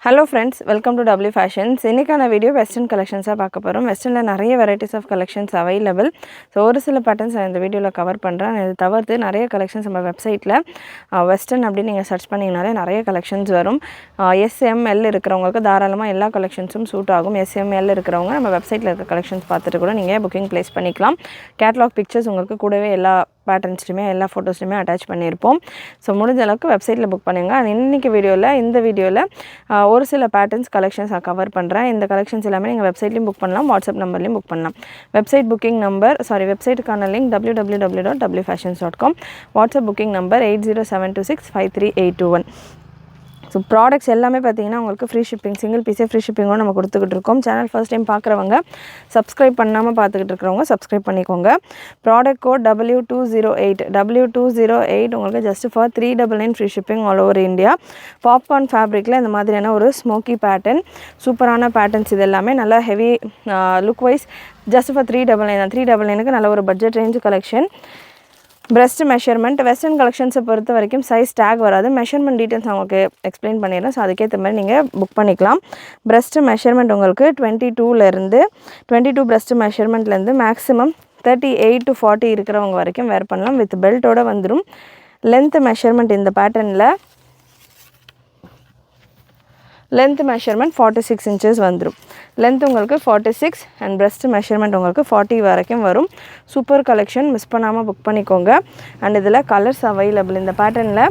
Hello friends, welcome to W Fashions. இன்னைக்கான வீடியோ western கலெக்ஷன்ஸாக பார்க்க போகிறோம். வெஸ்டர்னில் நிறைய varieties of collections available. So ஒரு சில பேட்டர்ன்ஸ் நான் இந்த வீடியோவில் கவர் பண்ணுறேன். இது தவிர்த்து நிறைய கலெக்ஷன்ஸ் நம்ம வெப்சைட்டில் வெஸ்டர்ன் அப்படின்னு நீங்கள் சர்ச் பண்ணிங்கனாலே நிறைய கலெக்ஷன்ஸ் வரும். SML இருக்கிறவங்களுக்கு தாராளமாக எல்லா கலெக்ஷன்ஸும் சூட் ஆகும். SML இருக்கிறவங்க நம்ம வெப்சைட்டில் இருக்க கலெக்ஷன்ஸ் பார்த்துட்டு கூட நீங்கள் புக்கிங் ப்ளேஸ் பண்ணிக்கலாம். கேட்லாக் பிக்சர்ஸ் உங்களுக்கு கூடவே எல்லா பேட்டர்ன்ஸ்லையுமே எல்லா ஃபோட்டோஸ்லையுமே அட்டாச் பண்ணியிருப்போம். ஸோ முடிஞ்ச அளவுக்கு வெப்சைட்டில் புக் பண்ணுங்கள். அது இன்றைக்கி இந்த வீடியோவில் ஒரு சில பேட்டர்ன்ஸ் கலெக்ஷன்ஸ் நான் கவர் பண்ணுறேன். இந்த கலெக்ஷன்ஸ் எல்லாமே நீங்கள் வெப்சைட்லையும் புக் பண்ணலாம், வாட்ஸ்அப் நம்பர்லையும் புக் பண்ணலாம். வெப்சைட்டுக்கான link www.wfashions.com. WhatsApp booking number 8072653821. So products எல்லாமே பார்த்தீங்கன்னா உங்களுக்கு ஃப்ரீ ஷிப்பிங், சிங்கிள் பீஸே ஃப்ரீ ஷிப்பிங்கும் நம்ம கொடுத்துக்கிட்டு இருக்கோம். சேனல் ஃபர்ஸ்ட் டைம் பார்க்குறவங்க, சப்ஸ்கிரைப் பண்ணாமல் பார்த்துக்கிட்டு இருக்கிறவங்க சப்ஸ்கிரைப் பண்ணிக்கோங்க. ப்ராடக்ட் கோட் W208 உங்களுக்கு just for 399 free shipping all over India. Popcorn ஃபேப்ரிக்கில் இந்த மாதிரியான ஒரு ஸ்மோக்கி பேட்டர்ன், சூப்பரான பேட்டர்ன்ஸ் இது எல்லாமே நல்லா heavy look wise just for 399 தான். 399க்கு நல்ல ஒரு budget range collection. Breast measurement western கலெக்ஷன்ஸை பொறுத்த வரைக்கும் சைஸ் டேக் வராது. மெஷர்மெண்ட் டீட்டெயில்ஸ் நான் உங்களுக்கு எக்ஸ்பிளைன் பண்ணிடுறேன். ஸோ அதுக்கேற்ற மாதிரி நீங்கள் புக் பண்ணிக்கலாம். பிரஸ்ட் மெஷர்மெண்ட் உங்களுக்கு 22 பிரஸ்ட் மெஷர்மெண்ட்லேருந்து மேக்ஸிமம் 38 to 40 இருக்கிறவங்க வரைக்கும் வேர் பண்ணலாம். வித் பெல்ட்டோடு வந்துடும். லென்த் மெஷர்மெண்ட் இந்த பேட்டர்னில் லென்த் மெஷர்மெண்ட் 46 inches வந்துடும். லென்த் உங்களுக்கு 46 அண்ட் பிரஸ்ட் மெஷர்மெண்ட் உங்களுக்கு 40 வரைக்கும் வரும். சூப்பர் கலெக்ஷன், மிஸ் பண்ணாமல் புக் பண்ணிக்கோங்க. அண்ட் இதில் கலர்ஸ் அவைலபிள். இந்த பேட்டர்னில்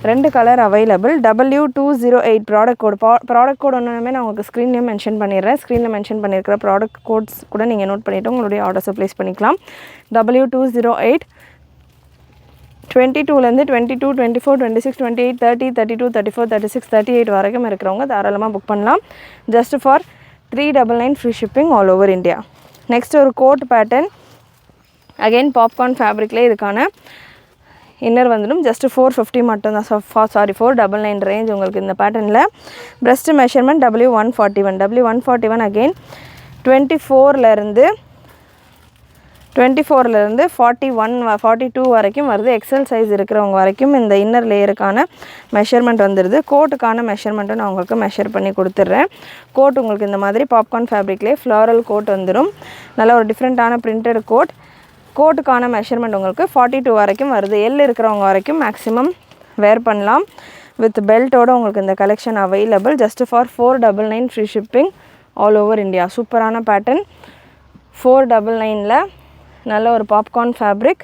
2 colour available. W208 product code ஒன்றுமே நான் உங்களுக்கு ஸ்க்ரீன்லேயும் மென்ஷன் பண்ணிடுறேன். ஸ்க்ரீனில் மென்ஷன் பண்ணியிருக்கிற ப்ராடக்ட் கோட்ஸ் கூட நீங்கள் நோட் பண்ணிவிட்டு உங்களுடைய ஆர்டர்ஸை ப்ளேஸ் பண்ணிக்கலாம். W208 22லேருந்து 22, 24, 26, 28, 30, 32, 34, 36, 38 வரைக்கும் இருக்கிறவங்க தாராளமாக புக் பண்ணலாம். Just for 399 free shipping all over India. Next ஒரு கோட் பேட்டர்ன், அகெயின் பாப்கார்ன் ஃபேப்ரிக்லேயே இதுக்கான இன்னர் வந்துடும். ஜஸ்ட் 450 மட்டும்தான். 499 ரேஞ்ச் உங்களுக்கு இந்த பேட்டர்னில். பிரஸ்ட் மெஷர்மெண்ட் W141 அகெயின் 24லேருந்து 42 வரைக்கும் வருது. எக்ஸல் சைஸ் இருக்கிறவங்க வரைக்கும் இந்த இன்னர் லேயருக்கான மெஷர்மெண்ட் வந்துடுது. கோட்டுக்கான மெஷர்மெண்ட்டும் நான் உங்களுக்கு மெஷர் பண்ணி கொடுத்துட்றேன். கோட் உங்களுக்கு இந்த மாதிரி பாப்கார்ன் ஃபேப்ரிக்லேயே ஃப்ளாரல் கோட் வந்துடும். நல்ல ஒரு டிஃப்ரெண்ட்டான பிரிண்டட் கோட். கோட்டுக்கான மெஷர்மெண்ட் உங்களுக்கு 42 வரைக்கும் வருது. எல் இருக்கிறவங்க வரைக்கும் மேக்ஸிமம் வேர் பண்ணலாம். வித் பெல்ட்டோடு உங்களுக்கு இந்த collection available. Just for 499 free shipping all over India. சூப்பரான பேட்டர்ன். 499ல் நல்ல ஒரு popcorn fabric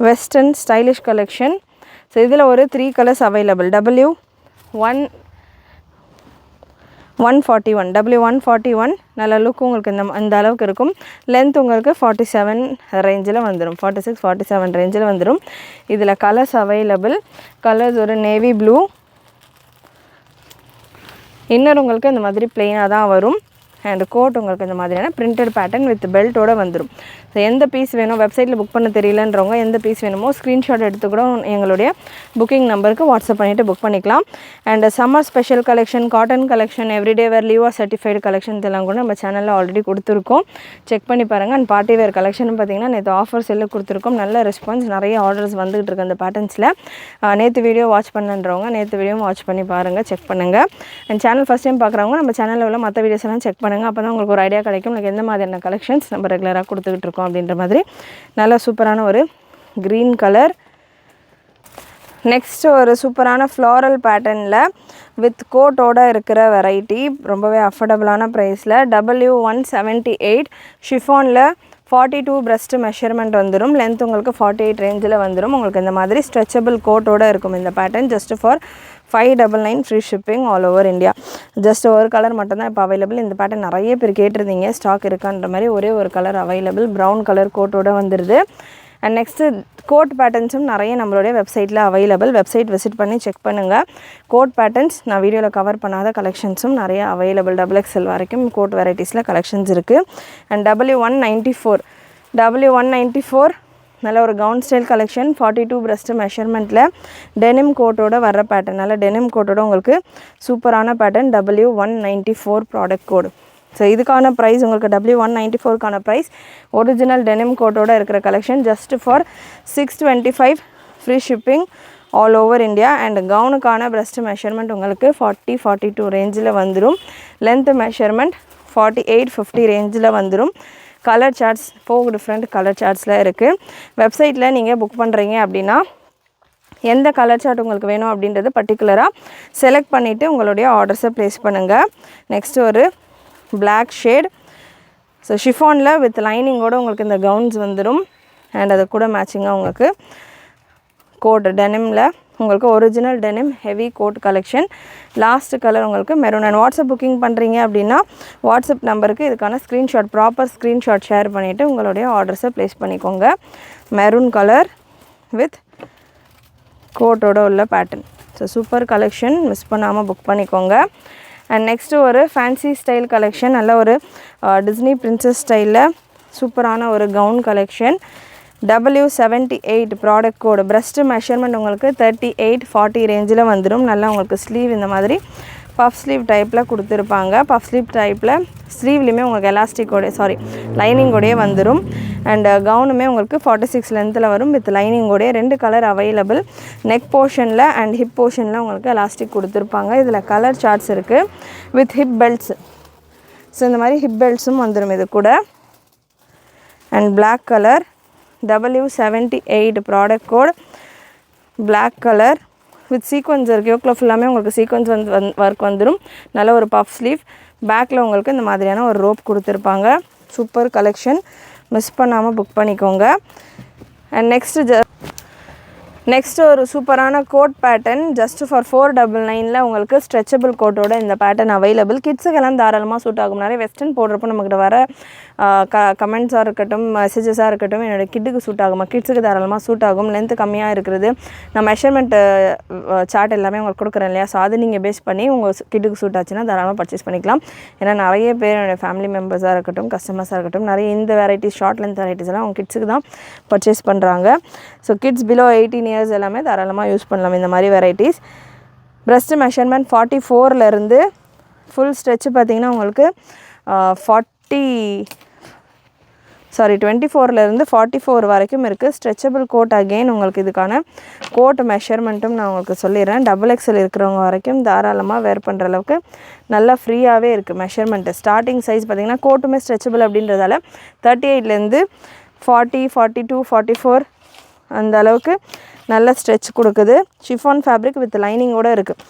western stylish collection. So இதில் ஒரு 3 கலர்ஸ் அவைலபிள். W141 நல்ல லுக் உங்களுக்கு இந்த அளவுக்கு இருக்கும். லென்த் உங்களுக்கு 47 ரேஞ்சில் வந்துடும். 46, 47 ரேஞ்சில் வந்துடும். இதில் கலர்ஸ் அவைலபிள். கலர்ஸ் ஒரு நேவி ப்ளூ. இன்னர் உங்களுக்கு இந்த மாதிரி பிளெயினாக தான் வரும். அண்ட் கோட் உங்களுக்கு இந்த மாதிரியான பிரிண்டட் பேட்டர்ன் வித் பெல்ட்டோடு வந்துடும். ஸோ எந்த பீஸ் வேணும், வெப்சைட்டில் புக் பண்ண தெரியலன்றவங்க எந்த பீஸ் வேணுமோ ஸ்க்ரீன்ஷாட் எடுத்து கூட எங்களுடைய புக்கிங் நம்பருக்கு வாட்ஸ்அப் பண்ணிவிட்டு புக் பண்ணிக்கலாம். And summer special collection, cotton collection, everyday wear லீவா சர்டிஃபைடு கலெக்ஷன்ஸ் எல்லாம் கூட நம்ம சேனலில் ஆல்ரெடி கொடுத்துருக்கோம். செக் பண்ணி பாருங்கள். அண்ட் பார்ட்டி வேர் கலெக்ஷன் பார்த்திங்கன்னா நேற்று ஆஃபர்ஸ் எல்லாம் கொடுத்துருக்கோம். நல்ல ரெஸ்பான்ஸ், நிறைய ஆர்டர்ஸ் வந்துகிட்டு இருக்கு அந்த பேட்டர்ன்ஸில். நேற்று வீடியோ வாட்ச் பண்ணுன்றவங்க நேற்று வீடியோ வாட்ச் பண்ணி பாருங்கள், செக் பண்ணுங்கள். அண்ட் சேனல் ஃபஸ்ட் டைம் பார்க்குறவங்க நம்ம சேனலில் உள்ள மற்ற வீடியோஸ் எல்லாம் செக் பண்ணுங்கள். அப்போ தான் உங்களுக்கு ஒரு ஐடியா கிடைக்கும் உங்களுக்கு எந்த மாதிரியான கலெக்ஷன்ஸ் நம்ம ரெகுலராக கொடுத்துக்கிட்டு இருக்கோம் அப்படின்ற மாதிரி. நல்ல சூப்பரான ஒரு க்ரீன் கலர். நெக்ஸ்ட் ஒரு சூப்பரான ஃப்ளாரல் பேட்டர்னில் வித் கோட்டோடு இருக்கிற வெரைட்டி, ரொம்பவே அஃபோர்டபுளான ப்ரைஸில். W178 ஷிஃபானில் 42 பிரஸ்ட் மெஷர்மெண்ட் வந்துடும். லென்த் உங்களுக்கு 48 ரேஞ்சில் வந்துடும். உங்களுக்கு இந்த மாதிரி ஸ்ட்ரெச்சபிள் கோட்டோடு இருக்கும் இந்த pattern. Just for 599 free shipping all over India. Just ஒரு கலர் மட்டும்தான் இப்போ அவைலபிள். இந்த பேட்டர்ன் நிறைய பேர் கேட்டிருந்தீங்க, ஸ்டாக் இருக்கான்ற மாதிரி. ஒரே ஒரு கலர் அவைலபிள். ப்ரௌன் கலர் கோட்டோடு வந்துடுது. அண்ட் நெக்ஸ்ட்டு கோட் பேட்டர்ன்ஸும் நிறைய நம்மளுடைய வெப்சைட்டில் அவைலபிள். வெப்சைட் விசிட் பண்ணி செக் பண்ணுங்கள். கோட் பேட்டர்ன்ஸ் நான் வீடியோவில் கவர் பண்ணாத கலெக்ஷன்ஸும் நிறைய அவைலபிள். XXL வரைக்கும் கோட் வெரைட்டிஸில் கலெக்ஷன்ஸ் இருக்குது. அண்ட் W194 நல்ல ஒரு கவுன் ஸ்டைல் கலெக்ஷன். 42 பிரஸ்ட் மெஷர்மெண்ட்டில் டெனிம் கோட்டோட வர்ற பேட்டர்ன். நல்ல டெனிம் கோட்டோட உங்களுக்கு சூப்பரான pattern. W194 product code. So இதுக்கான ப்ரைஸ் உங்களுக்கு W194க்கான ப்ரைஸ் ஒரிஜினல் டெனிம் கோட்டோட இருக்கிற collection. Just for 625 free shipping all over India. And கவுனுக்கான பிரஸ்ட் மெஷர்மெண்ட் உங்களுக்கு 40-42 ரேஞ்சில் வந்துடும். லென்த் மெஷர்மெண்ட் 48-50 ரேஞ்சில் வந்துடும். கலர் சார்ட்ஸ் 4 டிஃப்ரெண்ட் கலர் சார்ட்ஸில் இருக்குது. வெப்சைட்டில் நீங்கள் புக் பண்ணுறீங்க அப்படின்னா எந்த கலர் சார்ட் உங்களுக்கு வேணும் அப்படின்றது பர்டிகுலராக செலக்ட் பண்ணிவிட்டு உங்களுடைய ஆர்டர்ஸை ப்ளேஸ் பண்ணுங்கள். நெக்ஸ்ட் ஒரு பிளாக் ஷேட். ஸோ ஷிஃபானில் வித் லைனிங்கோடு உங்களுக்கு இந்த கவுன்ஸ் வந்துடும். அண்ட் அது கூட மேட்சிங்காக உங்களுக்கு கோட் டெனிமில் உங்களுக்கு original denim heavy coat collection. Last colour உங்களுக்கு மெரூன். அண்ட் வாட்ஸ்அப் புக்கிங் பண்ணுறீங்க அப்படின்னா வாட்ஸ்அப் நம்பருக்கு இதுக்கான ஸ்க்ரீன்ஷாட் ப்ராப்பர் ஸ்க்ரீன்ஷாட் ஷேர் பண்ணிவிட்டு உங்களுடைய ஆர்டர்ஸை ப்ளேஸ் பண்ணிக்கோங்க. மெரூன் கலர் வித் கோட்டோட உள்ள pattern. So super collection, miss பண்ணாமல் புக் பண்ணிக்கோங்க. அண்ட் நெக்ஸ்ட்டு ஒரு ஃபேன்சி ஸ்டைல் கலெக்ஷன். நல்ல ஒரு டிஸ்னி பிரின்சஸ் ஸ்டைலில் சூப்பரான ஒரு கவுன் கலெக்ஷன். W78 ப்ராடக்ட் கோடு. பிரஸ்ட் மெஷர்மெண்ட் உங்களுக்கு 38-40 ரேஞ்சில் வந்துடும். நல்லா உங்களுக்கு ஸ்லீவ் இந்த மாதிரி பஃப் ஸ்லீவ் டைப்பில் கொடுத்துருப்பாங்க. பஃப் ஸ்லீவ் டைப்பில் ஸ்லீவ்லேயுமே உங்களுக்கு எலாஸ்டிக்கோடைய லைனிங்கோடையே வந்துடும். அண்ட் கவுனுமே உங்களுக்கு 46 லென்த்தில் வரும் வித் லைனிங்கோடைய. 2 கலர் அவைலபிள். நெக் போர்ஷனில் அண்ட் ஹிப் போர்ஷனில் உங்களுக்கு எலாஸ்டிக் கொடுத்துருப்பாங்க. இதில் கலர் சார்ட்ஸ் இருக்குது வித் ஹிப் பெல்ட்ஸ். ஸோ இந்த மாதிரி ஹிப் பெல்ட்ஸும் வந்துடும் இது கூட. And black colour W78 product code. Black colour with sequins இருக்குது. யோக்கில் ஃபுல்லாமே உங்களுக்கு சீக்வன்ஸ் ஒர்க் வந்துடும். நல்ல ஒரு பஃப் ஸ்லீவ். பேக்கில் உங்களுக்கு இந்த மாதிரியான ஒரு ரோப் கொடுத்துருப்பாங்க. சூப்பர் கலெக்ஷன், மிஸ் பண்ணாமல் புக் பண்ணிக்கோங்க. அண்ட் நெக்ஸ்ட்டு ஒரு சூப்பரான கோட் பேட்டர்ன். ஜஸ்ட் ஃபார் 499 உங்களுக்கு ஸ்ட்ரெச்சபிள் கோட்டோட இந்த பேட்டர்ன் அவைலபிள். கிட்ஸுக்கெல்லாம் தாராளமாக சூட் ஆகும். நிறைய வெஸ்டர்ன் போடுறப்போ நம்மக்கிட்ட வர கமெண்ட்ஸாக இருக்கட்டும், மெசேஜஸாக இருக்கட்டும், என்னோடய கிட்டுக்கு சூட் ஆகுமா, கிட்ஸுக்கு தாராளமாக சூட் ஆகும். லென்த்து கம்மியாக இருக்கிறது. நான் மெஷர்மெண்ட்டு சார்ட் எல்லாமே உங்களுக்கு கொடுக்குறேன் இல்லையா, ஸோ அது நீங்கள் பேஸ் பண்ணி உங்கள் கிட்டுக்கு சூட் ஆச்சுன்னா தாராளமாக பர்ச்சேஸ் பண்ணிக்கலாம். ஏன்னா நிறைய பேர் என்னோடய ஃபேமிலி மெம்பர்ஸாக இருக்கட்டும், கஸ்டமர்ஸாக இருக்கட்டும், நிறைய இந்த வெரைட்டிஸ் ஷார்ட் லென்த் வெரைட்டிஸ் எல்லாம் அவங்க கிட்ஸுக்கு தான் பர்ச்சேஸ் பண்ணுறாங்க. ஸோ கிட்ஸ் பிலோ 18 இயர்ஸ் எல்லாமே தாராளமாக யூஸ் பண்ணலாம் இந்த மாதிரி வெரைட்டிஸ். பிரஸ்ட் மெஷர்மெண்ட் 44லேருந்து ஃபுல் ஸ்ட்ரெச்சு பார்த்திங்கன்னா உங்களுக்கு 24லேருந்து 44 வரைக்கும் இருக்குது. Stretchable coat. அகெயின் உங்களுக்கு இதுக்கான கோட் மெஷர்மெண்ட்டும் நான் உங்களுக்கு சொல்லிடுறேன். XXL இருக்கிறவங்க வரைக்கும் தாராளமாக வேர் பண்ணுற அளவுக்கு நல்லா ஃப்ரீயாகவே இருக்குது மெஷர்மெண்ட்டு. ஸ்டார்டிங் சைஸ் பார்த்திங்கன்னா கோட்டுமே ஸ்ட்ரெச்சபிள் அப்படின்றதால 38லேருந்து 40, 42, 44 அந்த அளவுக்கு நல்ல ஸ்ட்ரெச் கொடுக்குது. ஷிஃபான் ஃபேப்ரிக் வித் லைனிங்கோடு இருக்குது.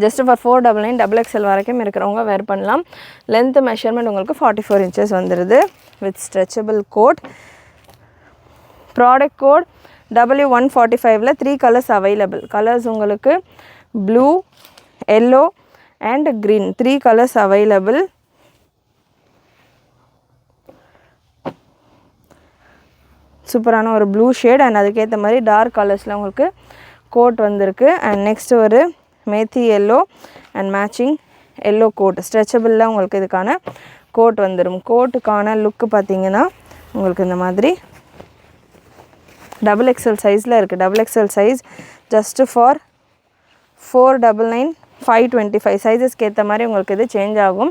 ஜஸ்ட் ஃபார் 499 XXL வரைக்கும் இருக்கிறவங்க வேர் பண்ணலாம். லென்த் மெஷர்மெண்ட் உங்களுக்கு 44 inches வந்துடுது with stretchable coat. Product code W145ல் 3 கலர்ஸ் அவைலபிள். கலர்ஸ் உங்களுக்கு blue, yellow and green 3 colours available. சூப்பரான ஒரு ப்ளூ ஷேட் அண்ட் அதுக்கேற்ற மாதிரி டார்க் கலர்ஸில் உங்களுக்கு கோட் வந்திருக்கு. அண்ட் நெக்ஸ்ட்டு ஒரு மேத்தி yellow and matching yellow coat. ஸ்ட்ரெச்சபிளில் உங்களுக்கு இதுக்கான கோட் வந்துடும். கோட்டுக்கான லுக்கு பார்த்திங்கன்னா உங்களுக்கு இந்த மாதிரி XXL சைஸில் இருக்குது. XXL சைஸ் ஜஸ்ட்டு ஃபார் 499 525 சைஸஸ்க்கு ஏற்ற மாதிரி உங்களுக்கு இது சேஞ்ச் ஆகும்.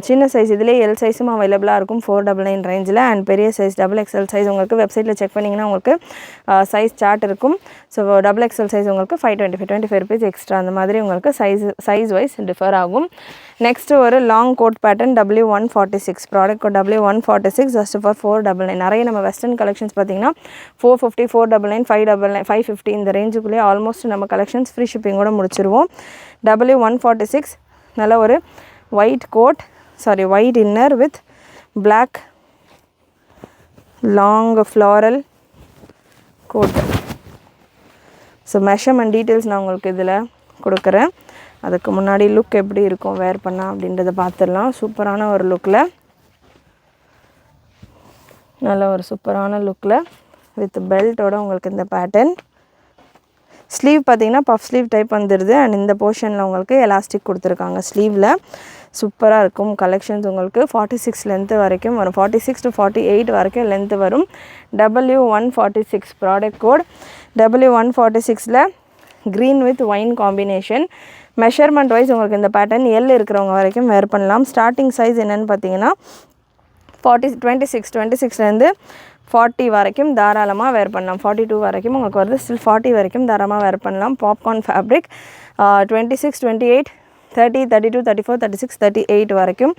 சின்ன சைஸ் இதிலே எல் சைஸும் அவைலபிளாக இருக்கும் 499 ரேஞ்சில். அண்ட் பெரிய சைஸ் XXL சைஸ் உங்களுக்கு வெப்சைட்டில் செக் பண்ணிங்கன்னா உங்களுக்கு சைஸ் சார்ட் இருக்கும். ஸோ XXL சைஸ் உங்களுக்கு 525 rupees எக்ஸ்ட்ரா அந்த மாதிரி உங்களுக்கு சைஸ் வைஸ் டிஃபர் ஆகும். நெக்ஸ்ட்டு ஒரு long coat pattern W146 product code W146 just for 499. நிறைய நம்ம வெஸ்டர்ன் கலெக்ஷன்ஸ் பார்த்திங்கன்னா 450, 499, 599, 550 இந்த ரேஞ்சுக்குள்ளேயே ஆல்மோஸ்ட் நம்ம கலெக்ஷன்ஸ் ஃப்ரீ ஷிப்பிங்கோடு முடிச்சிருவோம். W146 நல்ல ஒரு white inner with black long floral coat. So measurement details நான் உங்களுக்கு இதில் கொடுக்குறேன். அதுக்கு முன்னாடி லுக் எப்படி இருக்கும் வேர் பண்ணால் அப்படின்றத பார்த்துடலாம். சூப்பரான ஒரு லுக்கில், நல்ல ஒரு சூப்பரான லுக்கில் வித் பெல்ட்டோட உங்களுக்கு இந்த பேட்டர்ன். ஸ்லீவ் பார்த்திங்கன்னா பஃப் ஸ்லீவ் டைப் வந்துடுது. அண்ட் இந்த போர்ஷனில் உங்களுக்கு எலாஸ்டிக் கொடுத்துருக்காங்க ஸ்லீவில். சூப்பராக இருக்கும் கலெக்ஷன்ஸ். உங்களுக்கு 46 லென்த்து வரைக்கும் வரும். 46 to 48 வரைக்கும் லென்த்து வரும். W146 product code. W146ல் green with wine combination. Measurement wise உங்களுக்கு இந்த பேட்டர்ன் எல் இருக்கிறவங்க வரைக்கும் வேர் பண்ணலாம். ஸ்டார்டிங் சைஸ் என்னென்னு பார்த்தீங்கன்னா 26லேருந்து 40 வரைக்கும் தாராளமாக வேர் பண்ணலாம். 42 வரைக்கும் உங்களுக்கு வருது. ஸ்டில் 40 வரைக்கும் தாராளமாக வேர் பண்ணலாம். பாப்கார்ன் ஃபேப்ரிக் 26, 28, 30, 32, 34, 36, 38 வரைக்கும்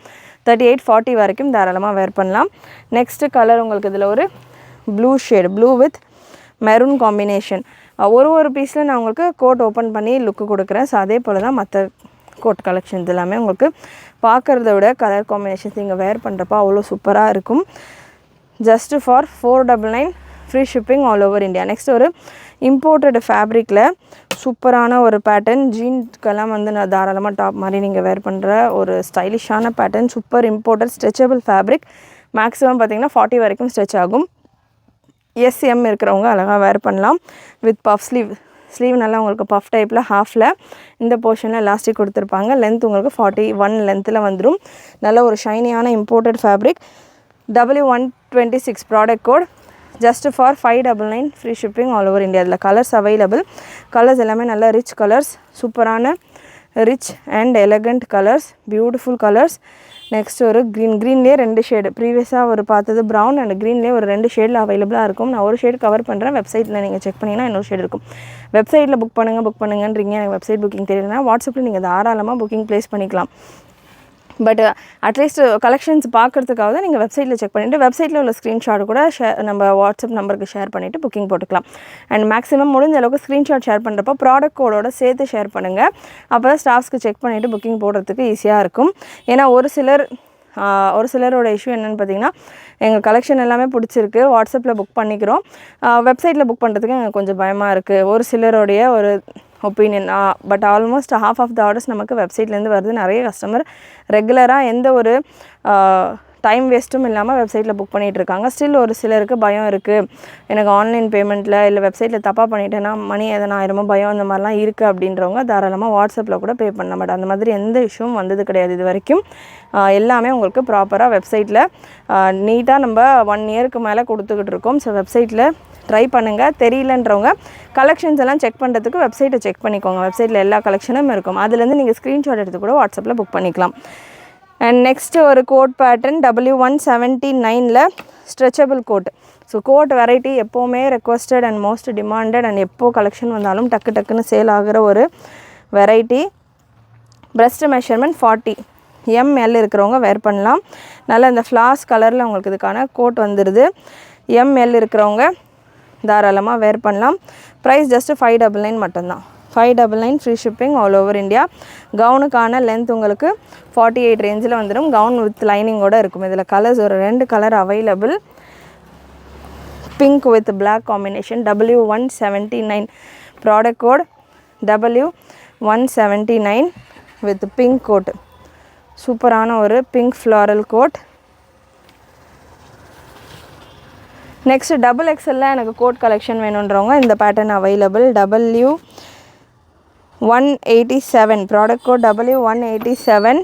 38, 40 வரைக்கும் தாராளமாக வேர் பண்ணலாம். நெக்ஸ்ட்டு கலர் உங்களுக்கு இதில் ஒரு blue shade, blue with maroon combination. ஒரு பீஸில் நான் உங்களுக்கு கோட் ஓப்பன் பண்ணி லுக்கு கொடுக்குறேன். ஸோ அதே போல் தான் மற்ற கோட் கலெக்ஷன்ஸ் எல்லாமே உங்களுக்கு பார்க்குறத விட கலர் காம்பினேஷன்ஸ் நீங்கள் வேர் பண்ணுறப்போ அவ்வளோ சூப்பராக இருக்கும். Just for 499 free shipping all over India. Next ஒரு இம்போர்ட்டட் ஃபேப்ரிக்கில் சூப்பரான ஒரு பேட்டர்ன், ஜீன்ஸ்க்கெல்லாம் வந்து நான் தாராளமாக டாப் மாதிரி நீங்கள் வேர் பண்ணுற ஒரு ஸ்டைலிஷான pattern, super imported stretchable fabric. Maximum பார்த்திங்கன்னா 40 வரைக்கும் ஸ்ட்ரெச் ஆகும். எஸ்எம் இருக்கிறவங்க அழகாக வேர் பண்ணலாம். வித் பஃப் ஸ்லீவ் நல்லா உங்களுக்கு பஃப் டைப்பில் ஹாஃபில் இந்த போர்ஷனில் எலாஸ்டிக் கொடுத்துருப்பாங்க. லென்த் உங்களுக்கு 41 லென்த்தில் வந்துடும். நல்ல ஒரு ஷைனியான imported fabric. W126 product code just for 599 free shipping all over India. இதில் கலர்ஸ் அவைலபிள். கலர்ஸ் எல்லாமே நல்ல ரிச் கலர்ஸ், சூப்பரான rich and elegant colours, beautiful colours. Next ஒரு க்ரீன்லேயே 2 ஷேடு, ப்ரீவியஸாக ஒரு பார்த்தது ப்ரௌன் அண்ட் க்ரீன்லேயே ஒரு 2 ஷேடில் அவைலபிளாக இருக்கும். நான் ஒரு ஷேடு கவர் பண்ணுறேன். வெப்சைட்டில் நீங்கள் செக் பண்ணிங்கன்னா இன்னொரு ஷேடு இருக்கும். வெப்சைட்டில் புக் பண்ணுங்கன்றீங்க. எனக்கு வெப்சைட் புக்கிங் தெரியலனா வாட்ஸ்அப்பில் நீங்கள் தாராளமாக புக்கிங் ப்ளேஸ் பண்ணிக்கலாம். பட் அட்லீஸ்ட் கலெக்ஷன்ஸ் பார்க்குறதுக்காக தான் நீங்கள் வெப்சைட்டில் செக் பண்ணிவிட்டு வெப்சைட்டில் உள்ள ஸ்க்ரீன்ஷாட் கூட நம்ம வாட்ஸ்அப் நம்பருக்கு ஷேர் பண்ணிவிட்டு புக்கிங் போட்டுக்கலாம். அண்ட் மேக்ஸிமம் முடிஞ்ச அளவுக்கு ஸ்க்ரீன்ஷாட் ஷேர் பண்ணுறப்போ ப்ராடக்ட் கோடோட சேர்த்து ஷேர் பண்ணுங்கள். அப்போ தான் ஸ்டாஃப்ஸ்க்கு செக் பண்ணிவிட்டு புக்கிங் போடுறதுக்கு ஈஸியாக இருக்கும். ஏன்னா ஒரு சிலரோட இஷ்யூ என்னென்னு பார்த்தீங்கன்னா, எங்கள் கலெக்ஷன் எல்லாமே பிடிச்சிருக்கு, வாட்ஸ்அப்பில் புக் பண்ணிக்கிறோம், வெப்சைட்டில் புக் பண்ணுறதுக்கு எங்களுக்கு கொஞ்சம் பயமாக இருக்குது, ஒரு சிலருடைய ஒரு opinion. But almost half of the orders நமக்கு வெப்சைட்லேருந்து வருது. நிறைய கஸ்டமர் ரெகுலராக எந்த ஒரு டைம் வேஸ்ட்டும் இல்லாமல் வெப்சைட்டில் புக் பண்ணிகிட்ருக்காங்க. ஸ்டில் ஒரு சிலருக்கு பயம் இருக்குது, எனக்கு ஆன்லைன் பேமெண்ட்டில் இல்லை வெப்சைட்டில் தப்பாக பண்ணிட்டேன்னா மணி எதனா ஆயிரமோ பயம், இந்த மாதிரிலாம் இருக்குது அப்படின்றவங்க தாராளமாக வாட்ஸ்அப்பில் கூட பே பண்ண மாட்டேன். அந்த மாதிரி எந்த இஷ்யூவும் வந்தது கிடையாது இது வரைக்கும். எல்லாமே உங்களுக்கு ப்ராப்பராக வெப்சைட்டில் நீட்டாக நம்ம 1 இயருக்கு மேலே கொடுத்துக்கிட்டு இருக்கோம். ஸோ வெப்சைட்டில் ட்ரை பண்ணுங்கள். தெரியலன்றவங்க கலெக்ஷன்ஸ் எல்லாம் செக் பண்ணுறதுக்கு வெப்சைட்டை செக் பண்ணிக்கோங்க. வெப்சைட்டில் எல்லா கலெக்ஷனும் இருக்கும். அதுலேருந்து நீங்கள் ஸ்க்ரீன்ஷாட் எடுத்து கூட வாட்ஸ்அப்பில் புக் பண்ணிக்கலாம். அண்ட் நெக்ஸ்ட்டு ஒரு coat pattern W179 stretchable coat. So coat variety எப்போவுமே requested and most demanded and எப்போ கலெக்ஷன் வந்தாலும் டக்குன்னு சேல் ஆகிற ஒரு வெரைட்டி. ப்ரெஸ்ட் மெஷர்மெண்ட் 40 ML இருக்கிறவங்க வேர் பண்ணலாம். நல்லா இந்த ஃப்ளாஸ் கலரில் உங்களுக்கு இதுக்கான கோட் வந்துடுது. ML இருக்கிறவங்க தாராளமாக வேர் பண்ணலாம். ப்ரைஸ் ஜஸ்ட்டு 599 மட்டும்தான். 599 free shipping all over India. கவுனுக்கான லென்த் உங்களுக்கு 48 ரேஞ்சில் வந்துடும். கவுன் வித் லைனிங்கோடு இருக்கும். இதில் கலர்ஸ் ஒரு 2 colour available. Pink with black combination. W179 product code W179 with pink coat. சூப்பரான ஒரு pink floral coat. Next XXL எனக்கு கோட் கலெக்ஷன் வேணுன்றவங்க இந்த pattern available. W187 product code W187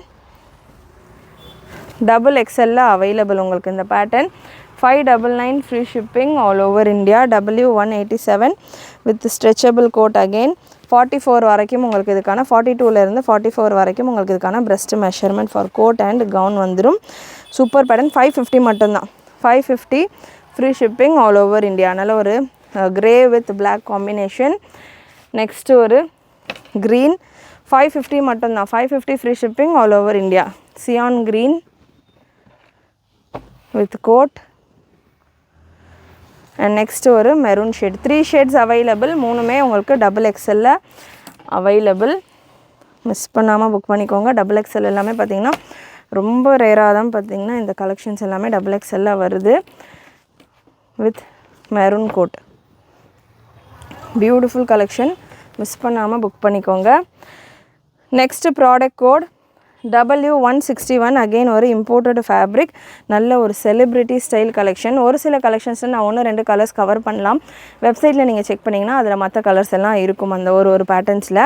XXL available உங்களுக்கு இந்த pattern. 599 free shipping all over India. W187 with stretchable coat again. 44 வரைக்கும் உங்களுக்கு இதுக்கான 42லேருந்து 44 வரைக்கும் உங்களுக்கு இதுக்கான breast measurement for coat and gown வந்துடும். Super pattern. 550 மட்டும்தான். 550 free shipping all over India. நல்ல ஒரு grey with black combination. Next ஒரு க்ரீன். 550 மட்டும்தான். 550 free shipping all over India. Cyan green with coat. And next ஒரு மெரூன் ஷேட். 3 shades available. 3மே உங்களுக்கு XXL available. Miss பண்ணாமல் book பண்ணிக்கோங்க. XXL எல்லாமே பார்த்திங்கன்னா ரொம்ப ரேராக தான் பார்த்திங்கன்னா இந்த கலெக்ஷன்ஸ் எல்லாமே XXL வருது with maroon coat. Beautiful collection. Miss பண்ணாமல் புக் பண்ணிக்கோங்க. Next product code W161 again ஒரு இம்போர்ட்டட் ஃபேப்ரிக். நல்ல ஒரு செலிப்ரிட்டி ஸ்டைல் கலெக்ஷன். ஒரு சில கலெக்ஷன்ஸில் நான் 1-2 கலர்ஸ் கவர் பண்ணலாம். வெப்சைட்டில் நீங்கள் செக் பண்ணிங்கன்னா அதில் மற்ற கலர்ஸ் எல்லாம் இருக்கும் அந்த ஒரு பேட்டர்ன்ஸில்.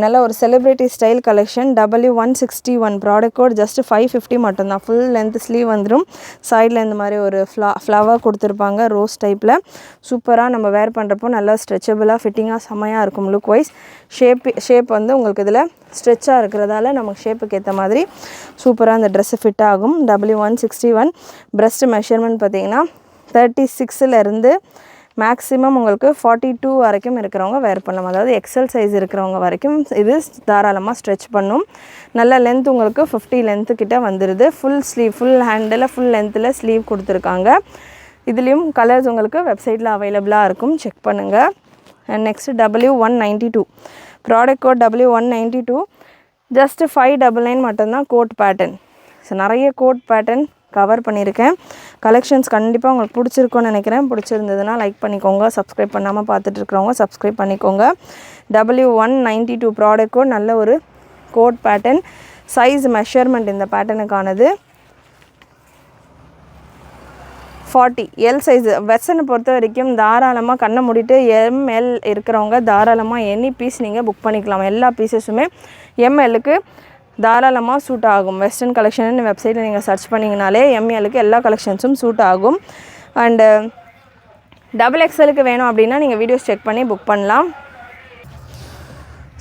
நல்ல ஒரு celebrity style collection. W161 product code just 550 மட்டும்தான். ஃபுல் லென்த் ஸ்லீவ் வந்துடும். சைடில் இந்த மாதிரி ஒரு ஃப்ளவர் கொடுத்துருப்பாங்க ரோஸ் டைப்பில். சூப்பராக நம்ம வேர் பண்ணுறப்போ நல்லா ஸ்ட்ரெச்சபிளாக ஃபிட்டிங்காக செம்மையாக இருக்கும். லுக் வைஸ் ஷேப் வந்து உங்களுக்கு இதில் ஸ்ட்ரெச்சாக இருக்கிறதால நமக்கு ஷேப்புக்கு ஏற்ற மாதிரி சூப்பராக இந்த ட்ரெஸ்ஸு ஃபிட் ஆகும். W161 ப்ரெஸ்ட் மெஷர்மெண்ட் பார்த்திங்கன்னா 36லேருந்து மேக்ஸிமம் உங்களுக்கு 42 வரைக்கும் இருக்கிறவங்க வேர் பண்ணலாம். அதாவது எக்ஸல் சைஸ் இருக்கிறவங்க வரைக்கும் இது தாராளமாக ஸ்ட்ரெச் பண்ணும். நல்ல லென்த் உங்களுக்கு 50 லென்த்து கிட்ட வந்துடுது. Full sleeve, full handle, full லென்த்தில் ஸ்லீவ் கொடுத்துருக்காங்க. இதுலேயும் கலர்ஸ் உங்களுக்கு வெப்சைட்டில் அவைலபிளாக இருக்கும், செக் பண்ணுங்கள். And next W192 product code W192 just 599 மட்டும்தான் கோட் பேட்டர்ன். ஸோ நிறைய கோட் பேட்டர்ன் கவர் பண்ணியிருக்கேன். கலெக்ஷன்ஸ் கண்டிப்பாக உங்களுக்கு பிடிச்சிருக்குன்னு நினைக்கிறேன். பிடிச்சிருந்ததுன்னா லைக் பண்ணிக்கோங்க. சப்ஸ்கிரைப் பண்ணாமல் பார்த்துட்டு இருக்கிறவங்க சப்ஸ்கிரைப் பண்ணிக்கோங்க. W192 ப்ராடக்ட் கோட், நல்ல ஒரு கோட் பேட்டர்ன். சைஸ் மெஷர்மெண்ட் இந்த பேட்டர்னுக்கானது 40 எல் சைஸு. வெஸ்டர்னை பொறுத்த வரைக்கும் தாராளமாக கண்ணை மூடிட்டு எம்எல் இருக்கிறவங்க தாராளமாக எனி பீஸ் நீங்கள் புக் பண்ணிக்கலாம். எல்லா பீசஸுமே எம்எல்லுக்கு தாராளமாக சூட் ஆகும். வெஸ்டர்ன் கலெக்ஷன் வெப்சைட்டில் நீங்கள் சர்ச் பண்ணிங்கனாலே எம்எல்லுக்கு எல்லா கலெக்ஷன்ஸும் சூட் ஆகும். அண்டு XXLக்கு வேணும் அப்படின்னா நீங்கள் வீடியோஸ் செக் பண்ணி புக் பண்ணலாம்.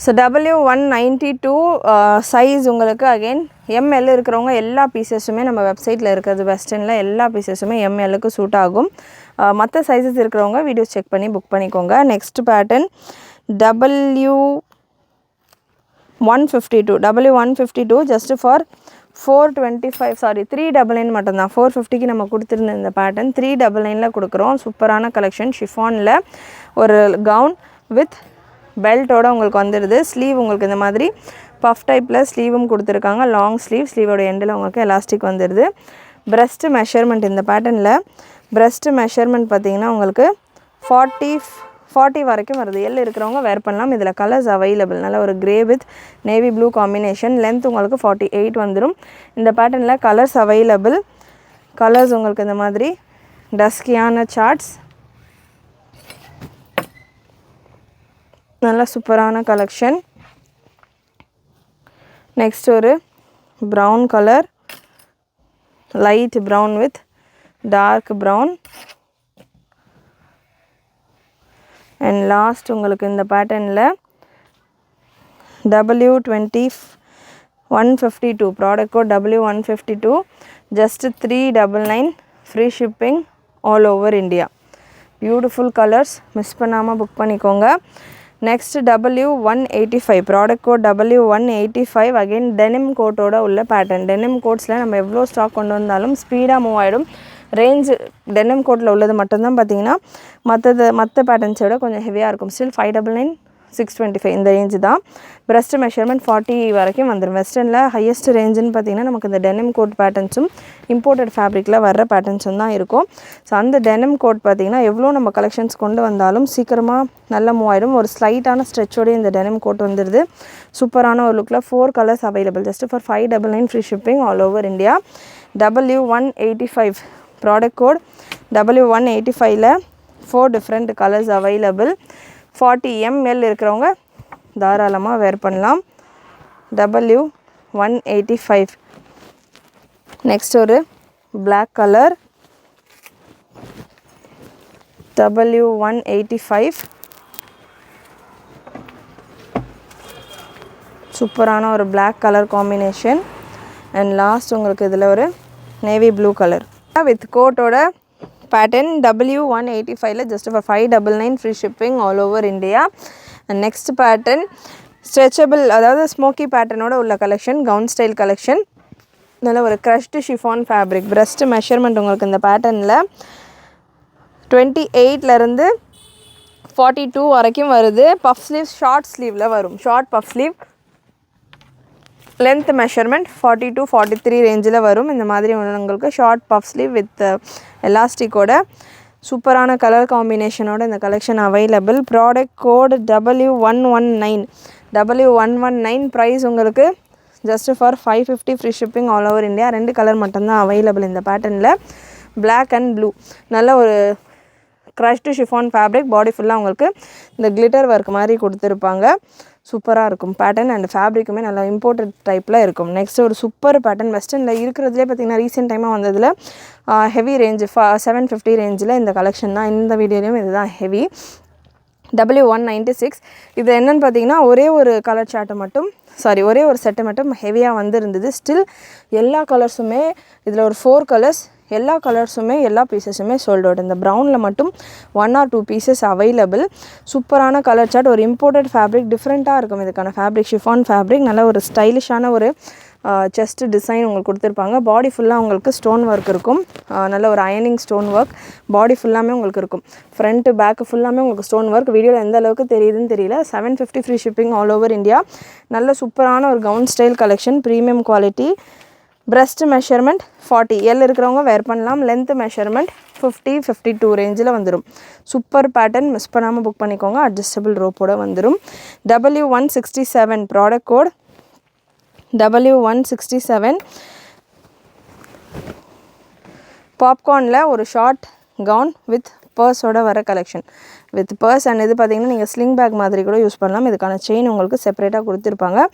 ஸோ W192 சைஸ் உங்களுக்கு அகெயின் எம்எல் இருக்கிறவங்க எல்லா பீசஸுமே நம்ம வெப்சைட்டில் இருக்கிறது வெஸ்டர்னில் எல்லா பீசஸுமே எம்எல்லுக்கு சூட் ஆகும். மற்ற சைஸஸ் இருக்கிறவங்க வீடியோஸ் செக் பண்ணி புக் பண்ணிக்கோங்க. Next pattern W152 just for 399 மட்டும்தான். 450க்கு நம்ம கொடுத்துருந்த இந்த பேட்டர்ன் 399ல் கொடுக்குறோம். சூப்பரான கலெக்ஷன். ஷிஃபானில் ஒரு கவுன் வித் பெல்ட்டோட உங்களுக்கு வந்துடுது. ஸ்லீவ் உங்களுக்கு இந்த மாதிரி பஃப் டைப்பில் ஸ்லீவும் கொடுத்துருக்காங்க. லாங் ஸ்லீவோட எண்டில் உங்களுக்கு எலாஸ்டிக் வந்துடுது. பிரஸ்ட் மெஷர்மெண்ட் இந்த பேட்டர்னில் பிரஸ்ட் மெஷர்மெண்ட் பார்த்திங்கன்னா உங்களுக்கு 40 வரைக்கும் வருது. எல் இருக்கிறவங்க வேர் பண்ணலாம். இதில் கலர்ஸ் அவைலபிள். நல்ல ஒரு grey with navy blue combination. Length உங்களுக்கு 48 வந்துடும். இந்த பேட்டர்னில் கலர்ஸ் அவைலபிள். கலர்ஸ் உங்களுக்கு இந்த மாதிரி டஸ்கியான சார்ட்ஸ், நல்ல சூப்பரான கலெக்ஷன். நெக்ஸ்ட் ஒரு brown colour, light brown with dark brown. And last உங்களுக்கு இந்த பேட்டர்னில் W152 product code W152 just 399 free shipping all over India. Beautiful colours, miss பண்ணாமல் புக் பண்ணிக்கோங்க. Next W185 product code W185 again denim கோட்டோட உள்ள pattern. Denim கோட்ஸில் நம்ம எவ்வளோ stock கொண்டு வந்தாலும் ஸ்பீடாக மூவ் ஆகிடும். ரேஞ்சு டெனிம் கோட்டில் உள்ளது மட்டும்தான் பார்த்தீங்கன்னா மற்ற பேட்டர்ன்ஸை விட கொஞ்சம் ஹெவியாக இருக்கும். ஸ்டில் 599 625 இந்த ரேஞ்சு தான். பிரஸ்ட் மெஷர்மெண்ட் 40 வரைக்கும் வந்துடும். வெஸ்டர்னில் ஹையஸ்ட் ரேஞ்சுன்னு பார்த்திங்கன்னா நமக்கு இந்த டெனிம் கோட் பேட்டர்ன்ஸும் இம்போர்ட்டட் ஃபேப்ரிக்கில் வர்ற பேட்டர்ன்ஸும் தான் இருக்கும். ஸோ அந்த டெனிம் கோட் பார்த்திங்கன்னா எவ்வளோ நம்ம கலெக்ஷன்ஸ் கொண்டு வந்தாலும் சீக்கிரமாக நல்லா மூவ் ஆகிடும். ஒரு ஸ்லைட்டான ஸ்ட்ரெச்சோடய இந்த டெனிம் கோட் வந்துடுது. சூப்பரான ஒரு லுக்கில் 4 colours available. Just for 599 free shipping all over India. W185 product code W185ல் 4 டிஃப்ரெண்ட் கலர்ஸ் அவைலபிள். 40 ml இருக்கிறவங்க தாராளமாக வேர் பண்ணலாம். W185. நெக்ஸ்ட் ஒரு பிளாக் கலர் W185. சூப்பரான ஒரு black colour combination. And last உங்களுக்கு இதில் ஒரு நேவி ப்ளூ கலர் வித் கோட்டோட பேட்டர்ன். W185ல் just for 599 free shipping all over India. And next pattern stretchable, அதாவது ஸ்மோக்கி பேட்டர்னோட உள்ள கலெக்ஷன், கவுன் ஸ்டைல் கலெக்ஷன். நல்ல ஒரு crushed chiffon fabric. Breast measurement உங்களுக்கு இந்த பேட்டர்னில் 28லேருந்து 42 வரைக்கும் வருது. பஃப் ஸ்லீவ் ஷார்ட் ஸ்லீவில் வரும். Short puff sleeve. Length measurement 40 to 43 ரேஞ்சில் வரும். இந்த மாதிரி உங்களுக்கு ஷார்ட் பஃப் ஸ்லீவ் வித் எலாஸ்டிக்கோட சூப்பரான கலர் காம்பினேஷனோட இந்த கலெக்ஷன் அவைலபிள். ப்ராடக்ட் கோடு W119 ப்ரைஸ் உங்களுக்கு just for 550 free shipping all over India. 2 colour மட்டும்தான் அவைலபிள் இந்த பேட்டர்னில், பிளாக் அண்ட் ப்ளூ. நல்ல ஒரு க்ரஷ்டு ஷிஃபான் ஃபேப்ரிக். பாடி ஃபுல்லாக உங்களுக்கு இந்த கிளிட்டர் ஒர்க் மாதிரி கொடுத்துருப்பாங்க. சூப்பராக இருக்கும் பேட்டர்ன். அண்ட் ஃபேப்ரிக்குமே நல்லா இம்போர்ட்டட் டைப்பில் இருக்கும். நெக்ஸ்ட் ஒரு சூப்பர் பேட்டர்ன் வெஸ்டர்னில் இருக்கிறதுலே பார்த்திங்கன்னா ரீசெண்ட் டைமாக வந்ததில் ஹெவி ரேஞ்சு 750 ரேஞ்சில் இந்த கலெக்ஷன் தான். இந்த வீடியோலையும் இதுதான் ஹெவி. W196. இது என்னென்னு பார்த்தீங்கன்னா ஒரே ஒரு கலர் சார்ட்டை மட்டும் ஒரே ஒரு செட்டை மட்டும் ஹெவியாக வந்துருந்தது. ஸ்டில் எல்லா கலர்ஸுமே இதில் ஒரு 4 கலர்ஸ் எல்லா கலர்ஸுமே எல்லா பீசஸுமே சோல்ட் அவுட். இந்த ப்ரௌனில் மட்டும் 1 or 2 பீசஸ் அவைலபிள். சூப்பரான கலர் சார்ட், ஒரு இம்போர்ட்டட் ஃபேப்ரிக், டிஃப்ரெண்ட்டாக இருக்கும் இதுக்கான ஃபேப்ரிக். ஷிஃபான் ஃபேப்ரிக், நல்ல ஒரு ஸ்டைலிஷான ஒரு செஸ்ட் டிசைன் உங்களுக்கு கொடுத்துருப்பாங்க. பாடி ஃபுல்லாக உங்களுக்கு ஸ்டோன் ஒர்க் இருக்கும். நல்ல ஒரு அயனிங் ஸ்டோன் ஒர்க் பாடி ஃபுல்லாமே உங்களுக்கு இருக்கும். ஃப்ரண்ட்டு பேக்கு ஃபுல்லாமே உங்களுக்கு ஸ்டோன் ஒர்க். வீடியோவில் எந்த அளவுக்கு தெரியுதுன்னு தெரியல. 750 free shipping all over India. நல்ல சூப்பரான ஒரு gown style collection, premium quality. Breast measurement 40, L இருக்கிறவங்க வேர் பண்ணலாம். லென்த் மெஷர்மெண்ட் 50-52 ரேஞ்சில் வந்துடும். சூப்பர் பேட்டர்ன், மிஸ் பண்ணாமல் புக் பண்ணிக்கோங்க. அட்ஜஸ்டபிள் ரோப்போட வந்துடும். W167 product code W167. பாப்கார்னில் ஒரு ஷார்ட் கவுன் வித் பர்ஸோட வர கலெக்ஷன், வித் பர்ஸ். அண்ட் இது பார்த்திங்கன்னா நீங்கள் ஸ்லிங் பேக் மாதிரி கூட யூஸ் பண்ணலாம். இதுக்கான செயின் உங்களுக்கு செப்பரேட்டாக கொடுத்துருப்பாங்க.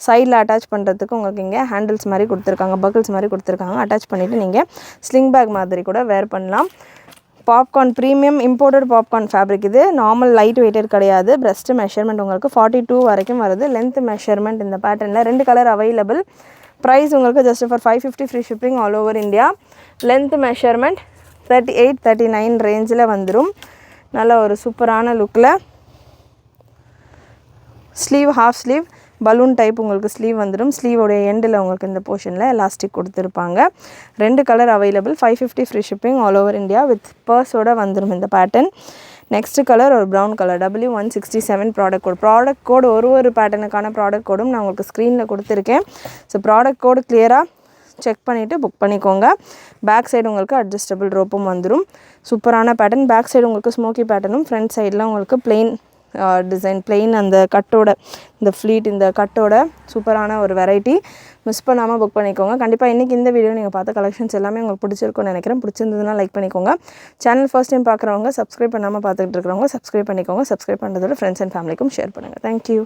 சைடில் அட்டாச் பண்ணுறதுக்கு உங்களுக்கு இங்கே ஹேண்டில்ஸ் மாதிரி கொடுத்துருக்காங்க, பக்கிள்ஸ் மாதிரி கொடுத்துருக்காங்க. அட்டாச் பண்ணிவிட்டு நீங்கள் ஸ்லிங் பேக் மாதிரி கூட வேர் பண்ணலாம். Popcorn premium imported popcorn fabric. இது நார்மல் லைட் வெயிட்டட் கிடையாது. பிரஸ்ட் மெஷர்மெண்ட் உங்களுக்கு 42 வரைக்கும் வருது. லென்த் மெஷர்மெண்ட் இந்த பேட்டர்னில் 2 கலர் அவைலபிள். ப்ரைஸ் உங்களுக்கு just for 550 free shipping all over India. Length measurement 38-39 ரேஞ்சில் வந்துடும். நல்ல ஒரு சூப்பரான லுக்கில். Sleeve half sleeve balloon type உங்களுக்கு ஸ்லீவ் வந்துடும். ஸ்லீவோடைய எண்டில் உங்களுக்கு இந்த போர்ஷனில் எலாஸ்டிக் கொடுத்துருப்பாங்க. 2 colour available. 550 free shipping all over India with பர்ஸோட வந்துடும் இந்த பேட்டர்ன். நெக்ஸ்ட் கலர் ஒரு brown colour. W167 product code ஒரு பேட்டர்னுக்கான ப்ராடக்ட் கோடும் நான் உங்களுக்கு ஸ்க்ரீனில் கொடுத்துருக்கேன். ஸோ ப்ராடக்ட் கோடு கிளியராக செக் பண்ணிவிட்டு புக் பண்ணிக்கோங்க. பேக் சைடு உங்களுக்கு அட்ஜஸ்டபிள் ரோப்பும் வந்துடும். சூப்பரான பேட்டர்ன். பேக் சைடு உங்களுக்கு ஸ்மோக்கி பேட்டர்னும், ஃப்ரண்ட் சைடில் உங்களுக்கு பிளெயின் டிசைன், பிளெயின் அந்த கட்டோட, இந்த ஃப்ளீட் இந்த கட்டோட சூப்பரான ஒரு வெரைட்டி. மிஸ் பண்ணாமல் புக் பண்ணிக்கோங்க. கண்டிப்பாக இன்றைக்கி இந்த வீடியோ நீங்கள் பார்த்த கலெக்ஷன்ஸ் எல்லாமே உங்களுக்கு பிடிச்சிருக்கும்னு நினைக்கிறேன். பிடிச்சிருந்ததுன்னா லைக் பண்ணிக்கோங்க. சேனல் ஃபர்ஸ்ட் டைம் பார்க்குறவங்க, சப்ஸ்கிரைப் பண்ணாமல் பார்த்துக்கிட்டு இருக்கிறவங்க சப்ஸ்கிரைப் பண்ணிக்கோங்க. சப்ஸ்கிரைப் பண்ணுறதோட ஃப்ரெண்ட்ஸ் அண்ட் ஃபேமிலிக்கும் ஷேர் பண்ணுங்கள். தேங்க்யூ.